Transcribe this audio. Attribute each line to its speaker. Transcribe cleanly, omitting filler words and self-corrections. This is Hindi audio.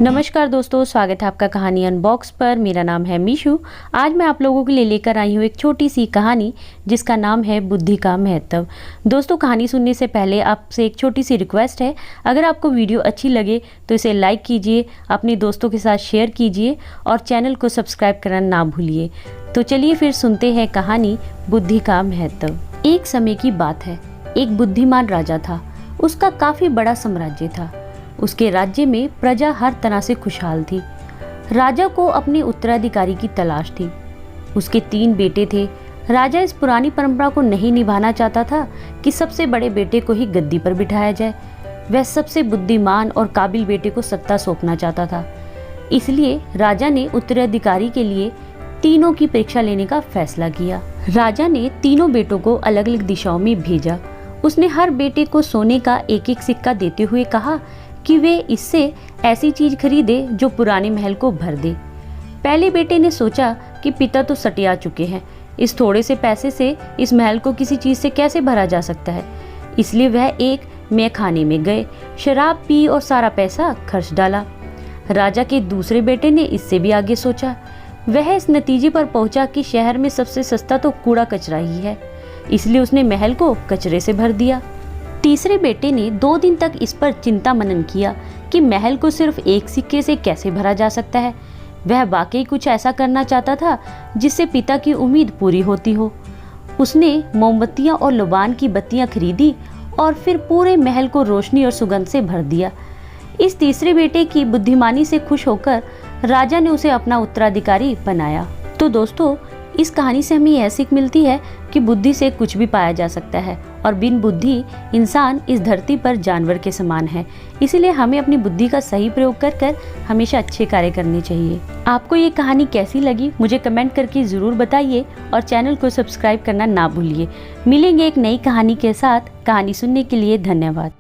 Speaker 1: नमस्कार दोस्तों, स्वागत है आपका कहानी अनबॉक्स पर। मेरा नाम है मीशू। आज मैं आप लोगों के लिए लेकर आई हूँ एक छोटी सी कहानी जिसका नाम है बुद्धि का महत्व। दोस्तों, कहानी सुनने से पहले आपसे एक छोटी सी रिक्वेस्ट है। अगर आपको वीडियो अच्छी लगे तो इसे लाइक कीजिए, अपने दोस्तों के साथ शेयर कीजिए और चैनल को सब्सक्राइब करना ना भूलिए। तो चलिए फिर सुनते हैं कहानी बुद्धि का महत्व। एक समय की बात है, एक बुद्धिमान राजा था। उसका काफ़ी बड़ा साम्राज्य था। उसके राज्य में प्रजा हर तरह से खुशहाल थी। राजा को अपने उत्तराधिकारी की तलाश थी। उसके 3 बेटे थे। राजा इस पुरानी परंपरा को नहीं निभाना चाहता था कि सबसे बड़े बेटे को ही गद्दी पर बिठाया जाए। वह सबसे बुद्धिमान और काबिल बेटे को सत्ता सौंपना चाहता था। इसलिए राजा ने उत्तराधिकारी के लिए तीनों की परीक्षा लेने का फैसला किया। राजा ने तीनों बेटों को अलग अलग दिशाओं में भेजा। उसने हर बेटे को सोने का एक एक सिक्का देते हुए कहा कि वे इससे ऐसी चीज खरीदे जो पुराने महल को भर दे। पहले बेटे ने सोचा कि पिता तो सटिया चुके हैं, इस थोड़े से पैसे से इस महल को किसी चीज से कैसे भरा जा सकता है। इसलिए वह एक मैखाने में गए, शराब पी और सारा पैसा खर्च डाला। राजा के दूसरे बेटे ने इससे भी आगे सोचा। वह इस नतीजे पर पहुंचा कि शहर में सबसे सस्ता तो कूड़ा कचरा ही है, इसलिए उसने महल को कचरे से भर दिया। तीसरे बेटे ने 2 दिन तक इस पर चिंता मनन किया कि महल को सिर्फ एक सिक्के से कैसे भरा जा सकता है। वह वाकई कुछ ऐसा करना चाहता था जिससे पिता की उम्मीद पूरी होती हो। उसने मोमबत्तियां और लोबान की बत्तियां खरीदी और फिर पूरे महल को रोशनी और सुगंध से भर दिया। इस तीसरे बेटे की बुद्धिमानी से खुश होकर राजा ने उसे अपना उत्तराधिकारी बनाया। तो दोस्तों, इस कहानी से हमें यह सीख मिलती है कि बुद्धि से कुछ भी पाया जा सकता है और बिन बुद्धि इंसान इस धरती पर जानवर के समान है। इसीलिए हमें अपनी बुद्धि का सही प्रयोग कर कर हमेशा अच्छे कार्य करने चाहिए। आपको ये कहानी कैसी लगी मुझे कमेंट करके ज़रूर बताइए और चैनल को सब्सक्राइब करना ना भूलिए। मिलेंगे एक नई कहानी के साथ। कहानी सुनने के लिए धन्यवाद।